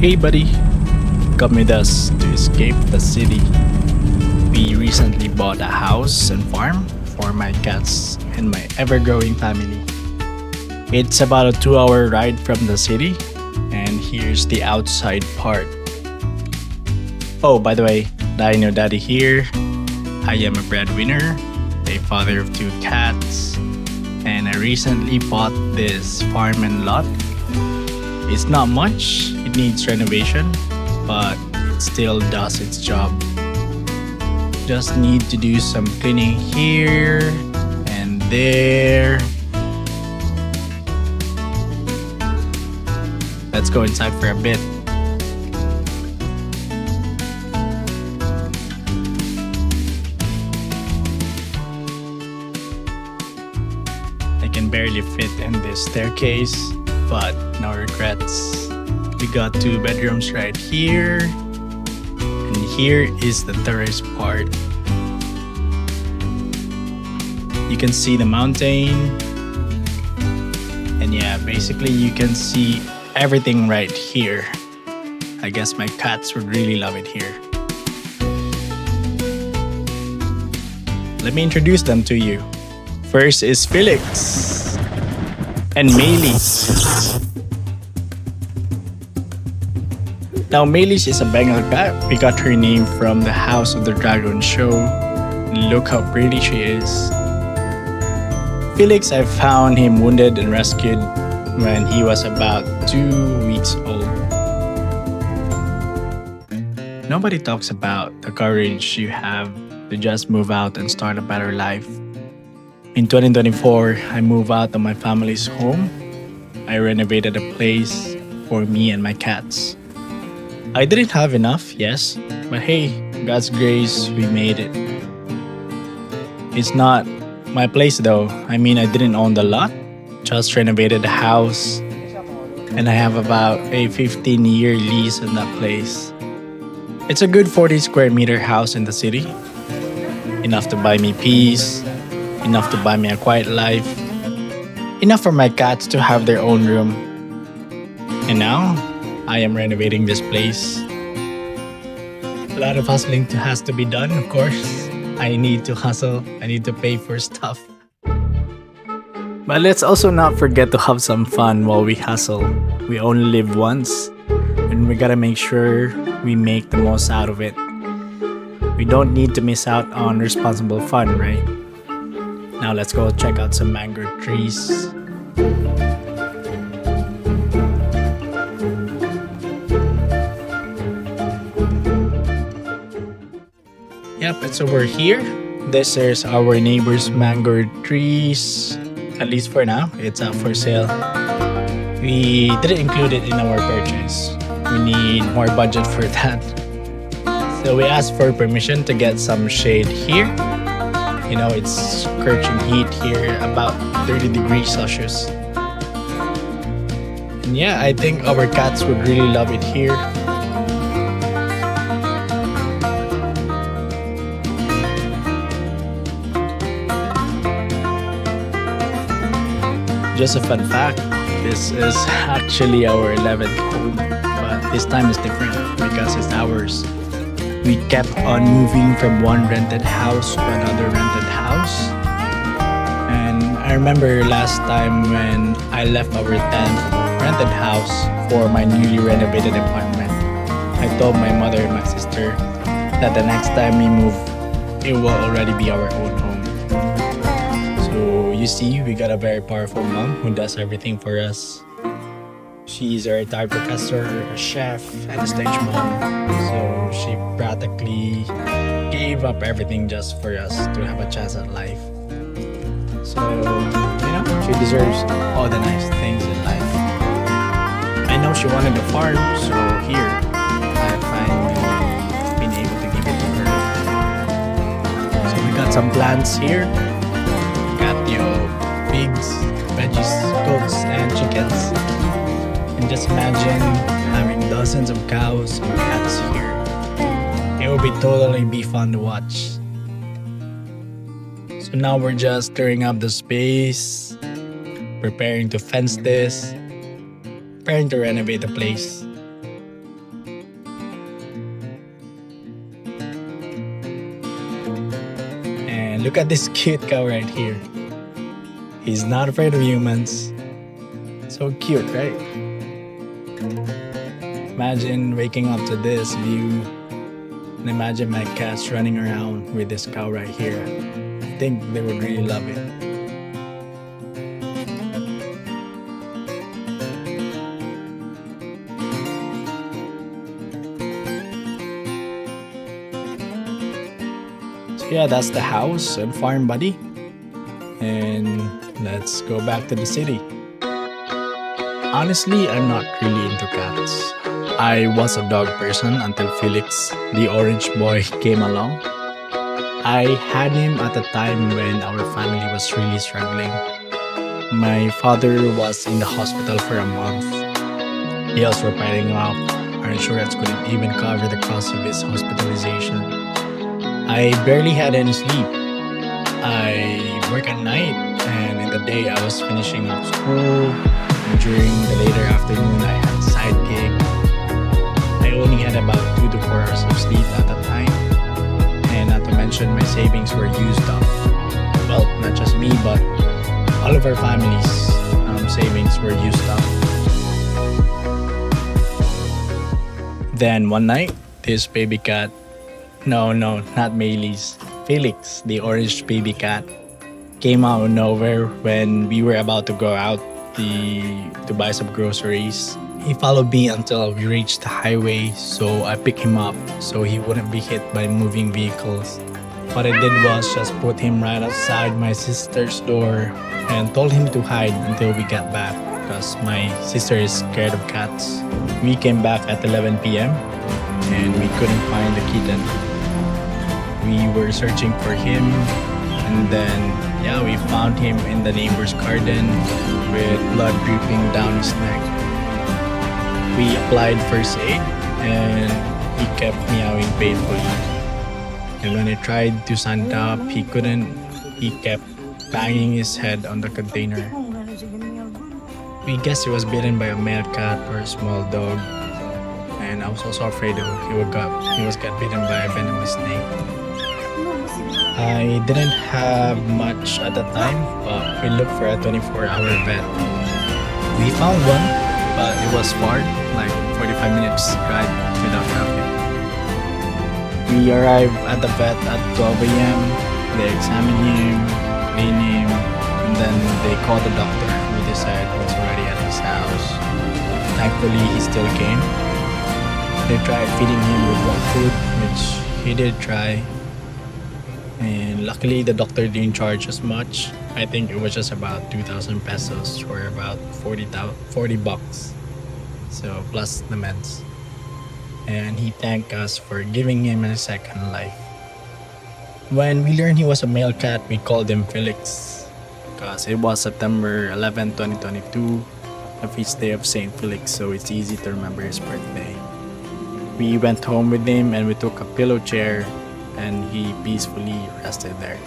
Hey buddy, come with us to escape the city. We recently bought a house and farm for my cats and my ever growing family. It's about a 2 hour ride from the city, and here's the outside part. Oh, by the way, Dino Daddy here. I am a breadwinner, a father of two cats, and I recently bought this farm and lot. It's not much, it needs renovation, but it still does its job. Just need to do some cleaning here and there. Let's go inside for a bit. I can barely fit in this staircase, but no regrets. We got two bedrooms right here, and here is the terrace part. You can see the mountain, and yeah, basically you can see everything right here. I guess my cats would really love it here. Let me introduce them to you. First is Felix and Maelys. Now, Maelys is a Bengal cat. We got her name from the House of the Dragon show. Look how pretty she is. Felix, I found him wounded and rescued when he was about 2 weeks old. Nobody talks about the courage you have to just move out and start a better life. In 2024, I moved out of my family's home. I renovated a place for me and my cats. I didn't have enough, yes, but hey, God's grace, we made it. It's not my place though. I mean, I didn't own the lot, just renovated the house, and I have about a 15-year lease on that place. It's a good 40 square meter house in the city. Enough to buy me peace, enough to buy me a quiet life, enough for my cats to have their own room. And now, I am renovating this place. A lot of hustling has to be done, of course. I need to hustle, I need to pay for stuff. But let's also not forget to have some fun while we hustle. We only live once, and we gotta make sure we make the most out of it. We don't need to miss out on responsible fun, right? Now let's go check out some mango trees. Yep, it's over here. This is our neighbor's mango trees. At least for now, it's up for sale. We didn't include it in our purchase. We need more budget for that. So we asked for permission to get some shade here. You know, it's scorching heat here, about 30 degrees Celsius. And yeah, I think our cats would really love it here. Just a fun fact, this is actually our 11th home, but this time is different because it's ours. We kept on moving from one rented house to another rented house. And I remember last time when I left our 10th rented house for my newly renovated apartment, I told my mother and my sister that the next time we move, it will already be our own home. So you see, we got a very powerful mom who does everything for us. She's a retired professor, a chef, and a stage mom. So she practically gave up everything just for us to have a chance at life. So, you know, she deserves all the nice things in life. I know she wanted a farm, so here, I finally been able to give it to her. So we got some plants here. Got pigs, veggies, goats, and chickens. And just imagine having dozens of cows and cats here. It would totally be fun to watch. So now we're just clearing up the space, preparing to fence this, preparing to renovate the place. Look at this cute cow right here. He's not afraid of humans. So cute, right? Imagine waking up to this view and imagine my cats running around with this cow right here. I think they would really love it. So yeah, that's the house and farm, buddy. And let's go back to the city. Honestly, I'm not really into cats. I was a dog person until Felix, the orange boy, came along. I had him at a time when our family was really struggling. My father was in the hospital for a month. Bills were piling up. Our insurance couldn't even cover the cost of his hospitalization. I barely had any sleep. I work at night, and in the day I was finishing up school. And during the later afternoon, I had side gig. I only had about 2 to 4 hours of sleep at the time, and not to mention my savings were used up. Well, not just me, but all of our families' savings were used up. Then one night, this baby cat, no, not Maelys, Felix, the orange baby cat, came out of nowhere when we were about to go out to buy some groceries. He followed me until we reached the highway, so I picked him up so he wouldn't be hit by moving vehicles. What I did was just put him right outside my sister's door and told him to hide until we got back because my sister is scared of cats. We came back at 11 p.m. and we couldn't find the kitten. We were searching for him, and then we found him in the neighbor's garden with blood dripping down his neck. We applied first aid and he kept meowing painfully. And when I tried to stand up, he couldn't. He kept banging his head on the container. We guessed he was bitten by a male cat or a small dog. And I was also afraid he was got bitten by a venomous snake. I didn't have much at the time, but we looked for a 24-hour vet. We found one, but it was far, like 45 minutes ride without traffic. We arrived at the vet at 12 a.m. They examined him, cleaned him, and then they called the doctor, who they said was already at his house. Thankfully, he still came. They tried feeding him with raw food, which he did try. And luckily, the doctor didn't charge us much. I think it was just about 2,000 pesos or about 40 bucks. So plus the meds. And he thanked us for giving him a second life. When we learned he was a male cat, we called him Felix because it was September 11, 2022, the feast day of Saint Felix, so it's easy to remember his birthday. We went home with him and we took a pillow chair and he peacefully rested there.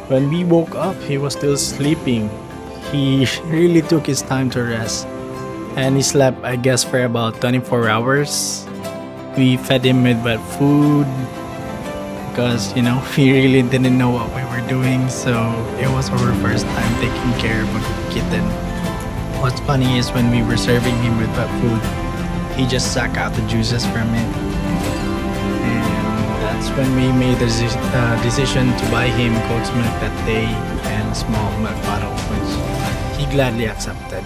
When we woke up, he was still sleeping. He really took his time to rest. And he slept, I guess, for about 24 hours. We fed him with wet food because, we really didn't know what we were doing. So it was our first time taking care of a kitten. What's funny is when we were serving him with wet food, he just sucked out the juices from it. That's when we made the decision to buy him goat's milk that day and a small milk bottle, which he gladly accepted.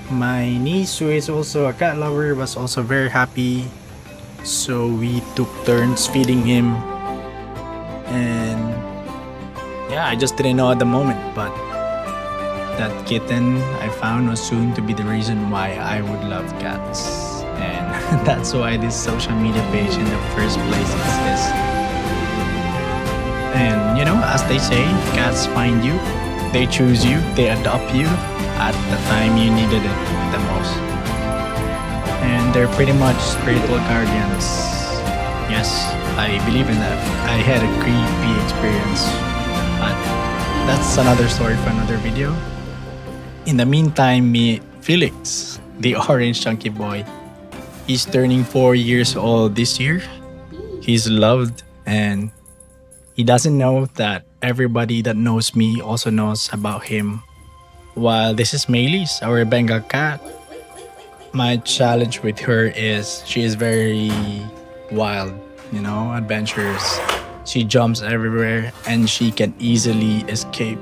My niece, who is also a cat lover, was also very happy. So we took turns feeding him. And I just didn't know at the moment, but that kitten I found was soon to be the reason why I would love cats. And that's why this social media page in the first place exists. And as they say, cats find you, they choose you, they adopt you at the time you needed it the most. And they're pretty much spiritual guardians. Yes, I believe in that. I had a creepy experience, but that's another story for another video. In the meantime, meet Felix, the orange chunky boy. He's turning 4 years old this year. He's loved and He doesn't know that everybody that knows me also knows about him. While this is Maelys, our Bengal cat, my challenge with her is she is very wild, adventurous. She jumps everywhere and she can easily escape.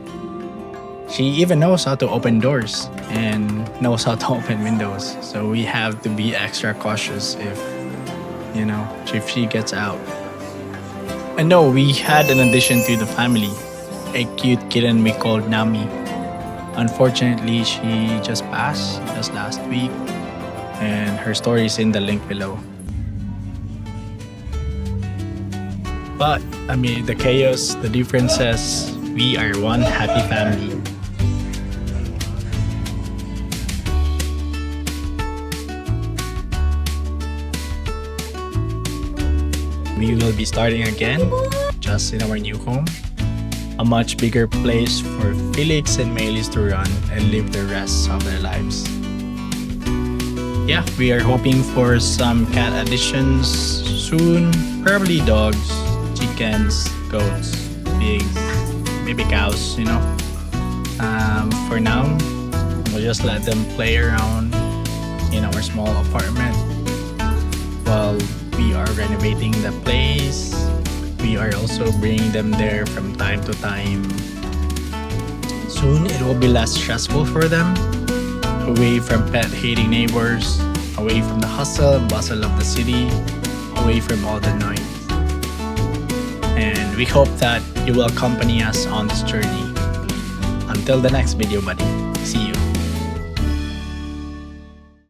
She even knows how to open doors and knows how to open windows. So we have to be extra cautious if she gets out. And no, we had an addition to the family, a cute kitten we called Nami. Unfortunately, she just passed just last week, and her story is in the link below. But amid the chaos, the differences, we are one happy family. We will be starting again, just in our new home. A much bigger place for Felix and Maelys to run and live the rest of their lives. Yeah, we are hoping for some cat additions soon. Probably dogs, chickens, goats, pigs, maybe cows, For now, we'll just let them play around in our small apartment while we are renovating the place. We are also bringing them there from time to time. Soon it will be less stressful for them, away from pet-hating neighbors, away from the hustle and bustle of the city, away from all the noise. And we hope that you will accompany us on this journey. Until the next video, buddy.